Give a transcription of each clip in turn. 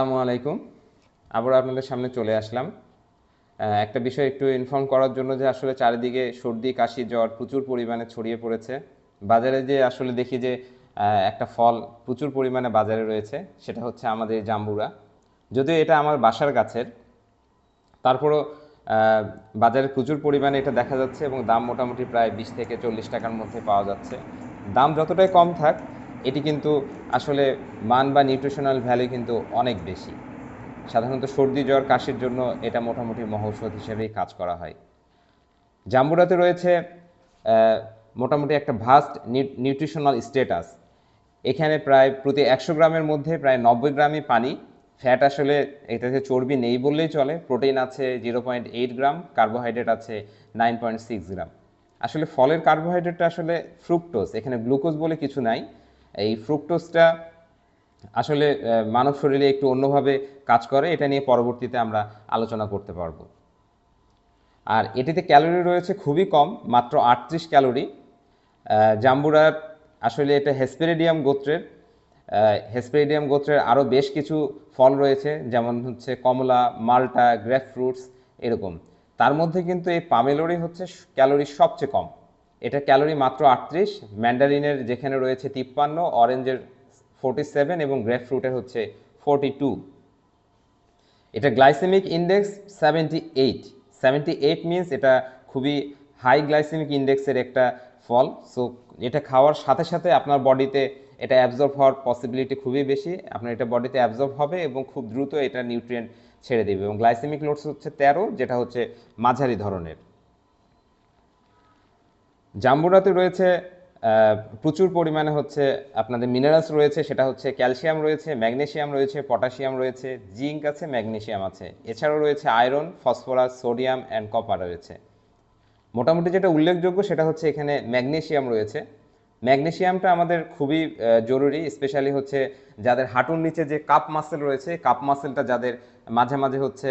আসসালামু আলাইকুম। আবার আপনাদের সামনে চলে আসলাম একটা বিষয় একটু ইনফর্ম করার জন্য যে আসলে চারিদিকে সর্দি কাশি জ্বর প্রচুর পরিমাণে ছড়িয়ে পড়েছে। বাজারে যে আসলে দেখি যে একটা ফল প্রচুর পরিমাণে বাজারে রয়েছে, সেটা হচ্ছে আমাদের এই জাম্বুরা। যদিও এটা আমার বাসার গাছের, তারপরও বাজারে প্রচুর পরিমাণে এটা দেখা যাচ্ছে এবং দাম মোটামুটি প্রায় 20 থেকে 40 টাকার মধ্যে পাওয়া যাচ্ছে। দাম যতটাই কম থাক, এটি কিন্তু আসলে মান বা নিউট্রিশনাল ভ্যালু কিন্তু অনেক বেশি। সাধারণত সর্দি জ্বর কাশির জন্য এটা মোটামুটি মহৌষধ হিসেবেই কাজ করা হয়। জাম্বুরাতে রয়েছে মোটামুটি একটা ভাস্ট নিউট্রিশনাল স্ট্যাটাস। এখানে প্রায় প্রতি 100 গ্রামের মধ্যে প্রায় 90 গ্রামই পানি। ফ্যাট আসলে এটাতে চর্বি নেই বললেই চলে। প্রোটিন আছে 0.8 গ্রাম, কার্বোহাইড্রেট আছে 9.6 গ্রাম। আসলে ফলের কার্বোহাইড্রেটটা আসলে ফ্রুক্টোজ, এখানে গ্লুকোজ বলে কিছু নাই। এই ফ্রুক্টোজটা আসলে মানব শরীরে একটু অন্যভাবে কাজ করে, এটা নিয়ে পরবর্তীতে আমরা আলোচনা করতে পারবো। আর এটিতে ক্যালোরি রয়েছে খুবই কম, মাত্র 38 ক্যালোরি। জাম্বুরার আসলে এটা হেসপেরিডিয়াম গোত্রের আরও বেশ কিছু ফল রয়েছে, যেমন হচ্ছে কমলা, মাল্টা, গ্রেপ ফ্রুটস এরকম। তার মধ্যে কিন্তু এই পামেলোরই হচ্ছে ক্যালোরি সবচেয়ে কম। এটা ক্যালোরি মাত্র 38, ম্যান্ডারিনের যেখানে রয়েছে 53, অরেঞ্জের 47 এবং গ্রেপ ফ্রুটের হচ্ছে 42। এটা গ্লাইসেমিক ইন্ডেক্স 78। 78 মিনস এটা খুবই হাই গ্লাইসেমিক ইন্ডেক্সের একটা ফল। সো এটা খাওয়ার সাথে সাথে আপনার বডিতে এটা অ্যাবজর্ব হওয়ার পসিবিলিটি খুবই বেশি। আপনার এটা বডিতে অ্যাবজর্ব হবে এবং খুব দ্রুত এটা নিউট্রিয়েন্ট ছেড়ে দেবে। এবং গ্লাইসেমিক লোডস হচ্ছে 13, যেটা হচ্ছে মাঝারি ধরনের। জাম্বুরাতে রয়েছে প্রচুর পরিমাণে হচ্ছে আপনাদের মিনারেলস রয়েছে, সেটা হচ্ছে ক্যালসিয়াম রয়েছে, ম্যাগনেসিয়াম রয়েছে, পটাশিয়াম রয়েছে, জিঙ্ক আছে, ম্যাগনেসিয়াম আছে। এছাড়াও রয়েছে iron, phosphorus, sodium and copper রয়েছে। মোটামুটি যেটা উল্লেখযোগ্য সেটা হচ্ছে এখানে ম্যাগনেসিয়াম রয়েছে। ম্যাগনেসিয়ামটা আমাদের খুবই জরুরি, স্পেশালি হচ্ছে যাদের হাঁটুর নিচে যে কাপ মাসেল রয়েছে, কাপ মাসেলটা যাদের মাঝে মাঝে হচ্ছে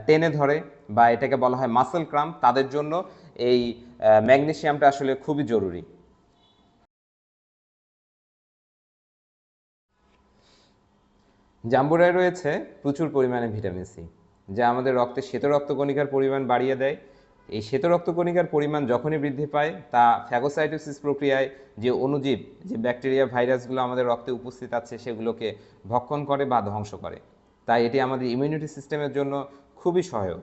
টেনে ধরে বা এটাকে বলা হয় মাসেল ক্রাম্প, তাদের জন্য এই ম্যাগনেসিয়ামটা আসলে খুবই জরুরি। জাম্বুরায় রয়েছে প্রচুর পরিমাণে ভিটামিন সি, যা আমাদের রক্তে শ্বেত রক্তকণিকার পরিমাণ বাড়িয়ে দেয়। এই শ্বেত রক্তকণিকার পরিমাণ যখনই বৃদ্ধি পায়, তা ফ্যাগোসাইটোসিস প্রক্রিয়ায় যে অণুজীব, যে ব্যাকটেরিয়া ভাইরাসগুলো আমাদের রক্তে উপস্থিত আছে, সেগুলোকে ভক্ষণ করে বা ধ্বংস করে। তাই এটি আমাদের ইমিউনিটি সিস্টেমের জন্য খুবই সহায়ক।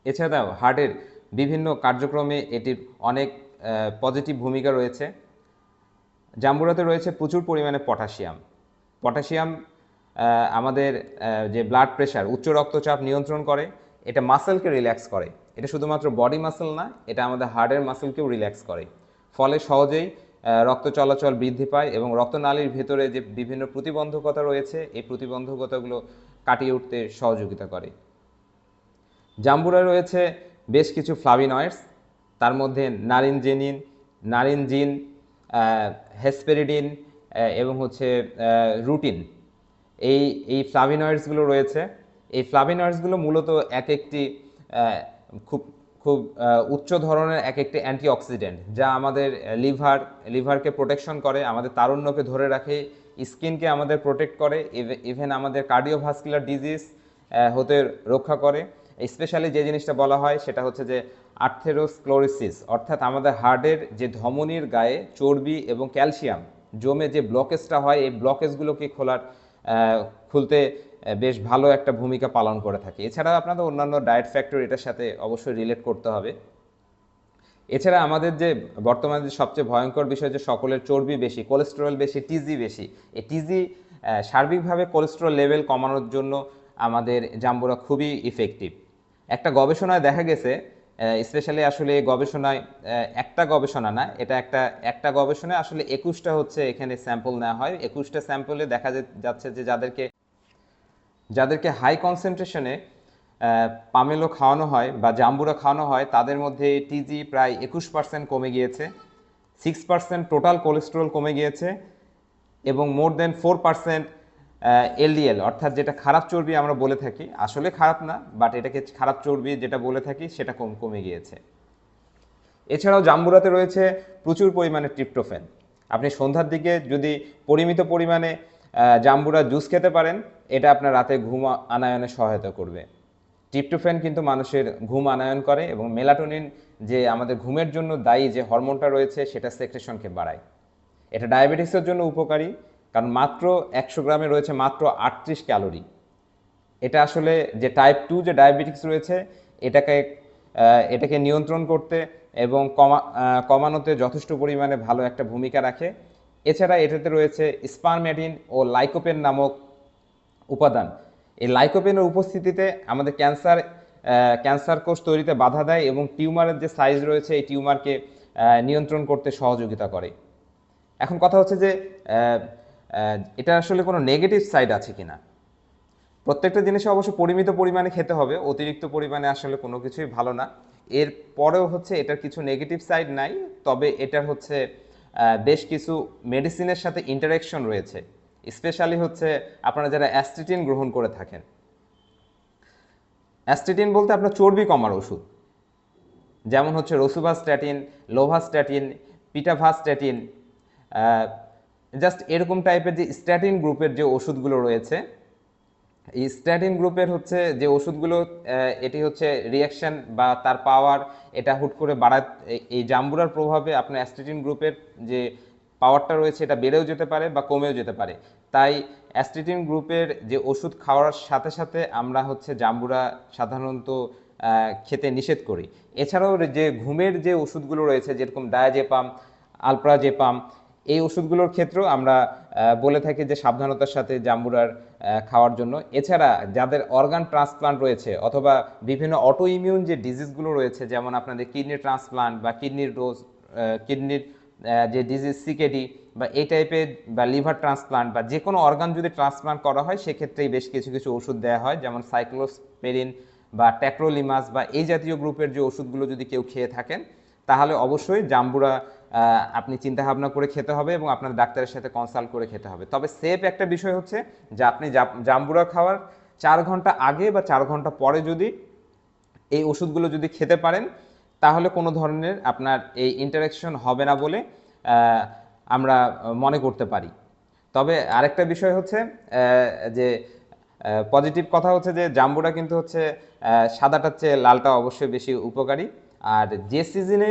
এছাড়াও হার্টের বিভিন্ন কার্যক্রমে এটির অনেক পজিটিভ ভূমিকা রয়েছে। জাম্বুরাতে রয়েছে প্রচুর পরিমাণে পটাশিয়াম। পটাশিয়াম আমাদের যে ব্লাড প্রেশার, উচ্চ রক্তচাপ নিয়ন্ত্রণ করে। এটা মাসেলকে রিল্যাক্স করে। এটা শুধুমাত্র বডি মাসেল না, এটা আমাদের হার্টের মাসেলকেও রিল্যাক্স করে। ফলে সহজেই রক্ত চলাচল বৃদ্ধি পায় এবং রক্তনালীর ভেতরে যে বিভিন্ন প্রতিবন্ধকতা রয়েছে, এই প্রতিবন্ধকতাগুলো কাটিয়ে উঠতে সহযোগিতা করে। জাম্বুরায় রয়েছে বেশ কিছু ফ্লাভিনয়েডস, তার মধ্যে নারিনজেনিন, নারিনজিন, হেসপেরিডিন এবং হচ্ছে রুটিন, এই এই ফ্লাভিনয়েডসগুলো রয়েছে। এই ফ্লাভিনয়েডসগুলো মূলত এক একটি খুব খুব উচ্চ ধরনের এক একটি অ্যান্টিঅক্সিডেন্ট, যা আমাদের লিভারকে প্রোটেকশন করে, আমাদের তারুণ্যকে ধরে রাখে, স্কিনকে আমাদের প্রোটেক্ট করে, ইভেন আমাদের কার্ডিওভাস্কুলার ডিজিজ হতে রক্ষা করে। স্পেশালি যে জিনিসটা বলা হয় সেটা হচ্ছে যে আর্থেরোস্ক্লোরোসিস, অর্থাৎ আমাদের হার্টের যে ধমনির গায়ে চর্বি এবং ক্যালসিয়াম জমে যে ব্লকেজটা হয়, এই ব্লকেজগুলোকে খুলতে বেশ ভালো একটা ভূমিকা পালন করে থাকে। এছাড়া আপনাদের অন্যান্য ডায়েট ফ্যাক্টর এটার সাথে অবশ্যই রিলেট করতে হবে। এছাড়া আমাদের যে বর্তমানে যে সবচেয়ে ভয়ঙ্কর বিষয়, যে সকলের চর্বি বেশি, কোলেস্টেরল বেশি, টিজি বেশি, এই টিজি সার্বিকভাবে কোলেস্টেরল লেভেল কমানোর জন্য আমাদের জাম্বুরা খুবই ইফেক্টিভ। একটা গবেষণায় দেখা গেছে, স্পেশালি আসলে গবেষণায় একটা গবেষণা না, এটা একটা গবেষণায় আসলে 21টা হচ্ছে এখানে স্যাম্পল নেওয়া হয়। 21টা স্যাম্পলে দেখা যাচ্ছে যে যাদেরকে হাই কনসেন্ট্রেশনে পামেলো খাওয়ানো হয় বা জাম্বুরা খাওয়ানো হয়, তাদের মধ্যে টিজি প্রায় 21% কমে গিয়েছে, 6% টোটাল কোলেস্টেরল কমে গিয়েছে এবং মোর দেন 4% এলডিএল, অর্থাৎ যেটা খারাপ চর্বি আমরা বলে থাকি, আসলে খারাপ না, বাট এটাকে খারাপ চর্বি যেটা বলে থাকি সেটা কমে গিয়েছে। এছাড়াও জাম্বুরাতে রয়েছে প্রচুর পরিমাণে ট্রিপ্টোফ্যান। আপনি সন্ধ্যার দিকে যদি পরিমিত পরিমাণে জাম্বুরা জুস খেতে পারেন, এটা আপনার রাতে ঘুম আনায়নে সহায়তা করবে। ট্রিপ্টোফ্যান কিন্তু মানুষের ঘুম আনায়ন করে এবং মেলাটোনিন যে আমাদের ঘুমের জন্য দায়ী যে হরমোনটা রয়েছে সেটা সেক্রেশনকে বাড়ায়। এটা ডায়াবেটিসের জন্য উপকারী, কারণ মাত্র 100 গ্রামে রয়েছে মাত্র 38 ক্যালোরি। এটা আসলে যে টাইপ 2 যে ডায়াবেটিস রয়েছে এটাকে নিয়ন্ত্রণ করতে এবং কমানোতে যথেষ্ট পরিমাণে ভালো একটা ভূমিকা রাখে। এছাড়া এটাতে রয়েছে স্পারমেটিন ও লাইকোপেন নামক উপাদান। এই লাইকোপেনের উপস্থিতিতে আমাদের ক্যান্সার কোষ তৈরিতে বাধা দেয় এবং টিউমারের যে সাইজ রয়েছে এই টিউমারকে নিয়ন্ত্রণ করতে সহযোগিতা করে। এখন কথা হচ্ছে যে এটা আসলে কোনো নেগেটিভ সাইড আছে কিনা। প্রত্যেকটা জিনিসে অবশ্য পরিমিত পরিমাণে খেতে হবে, অতিরিক্ত পরিমাণে আসলে কোনো কিছুই ভালো না। এর পরেও হচ্ছে এটার কিছু নেগেটিভ সাইড নাই, তবে এটার হচ্ছে বেশ কিছু মেডিসিনের সাথে ইন্টারাকশন রয়েছে। স্পেশালি হচ্ছে আপনারা যারা অ্যাস্টিটিন গ্রহণ করে থাকেন, অ্যাস্টিটিন বলতে আপনার চর্বি কমার ওষুধ, যেমন হচ্ছে রসুভাস্ট্যাটিন, লোভাস্ট্যাটিন, পিটাভাস্ট্যাটিন, জাস্ট এরকম টাইপের যে স্ট্যাটিন গ্রুপের যে ওষুধগুলো রয়েছে, এই স্ট্যাটিন গ্রুপের হচ্ছে যে ওষুধগুলো এটি হচ্ছে রিয়াকশন বা তার পাওয়ার এটা হুট করে বাড়ায়। এই জাম্বুরার প্রভাবে আপনার অ্যাস্টেটিন গ্রুপের যে পাওয়ারটা রয়েছে এটা বেড়েও যেতে পারে বা কমেও যেতে পারে। তাই অ্যাস্টেটিন গ্রুপের যে ওষুধ খাওয়ার সাথে সাথে আমরা হচ্ছে জাম্বুরা সাধারণত খেতে নিষেধ করি। এছাড়াও যে ঘুমের যে ওষুধগুলো রয়েছে যেরকম ডায়াজেপাম, আলপ্রাজেপাম, এই ওষুধগুলোর ক্ষেত্রেও আমরা বলে থাকি যে সাবধানতার সাথে জাম্বুরার খাওয়ার জন্য। এছাড়া যাদের অর্গান ট্রান্সপ্লান্ট রয়েছে অথবা বিভিন্ন অটো ইমিউন যে ডিজিজগুলো রয়েছে, যেমন আপনাদের কিডনি ট্রান্সপ্লান্ট বা কিডনির যে ডিজিজ সিকেডি বা এই টাইপের বা লিভার ট্রান্সপ্লান্ট বা যে কোনো অর্গান যদি ট্রান্সপ্লান্ট করা হয় সেক্ষেত্রেই বেশ কিছু কিছু ওষুধ দেওয়া হয়, যেমন সাইক্লোস্পেরিন বা ট্যাক্রোলিমাস বা এই জাতীয় গ্রুপের যে ওষুধগুলো যদি কেউ খেয়ে থাকেন তাহলে অবশ্যই জাম্বুরা আপনি চিন্তা ভাবনা করে খেতে হবে এবং আপনার ডাক্তারের সাথে কনসাল্ট করে খেতে হবে। তবে সেফ একটা বিষয় হচ্ছে যে আপনি জাম্বুরা খাওয়ার 4 ঘন্টা আগে বা 4 ঘন্টা পরে যদি এই ওষুধগুলো যদি খেতে পারেন তাহলে কোনো ধরনের আপনার এই ইন্টারাকশন হবে না বলে আমরা মনে করতে পারি। তবে আরেকটা বিষয় হচ্ছে যে পজিটিভ কথা হচ্ছে যে জাম্বুরা কিন্তু হচ্ছে সাদাটার চেয়ে লালটা অবশ্যই বেশি উপকারী। আর যে সিজনে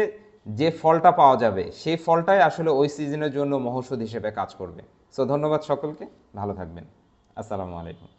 যে ফলটা পাওয়া যাবে সেই ফলটাই আসলে ওই সিজনের জন্য মহৌষধ হিসেবে কাজ করবে। সো ধন্যবাদ সকলকে, ভালো থাকবেন। আসসালামু আলাইকুম।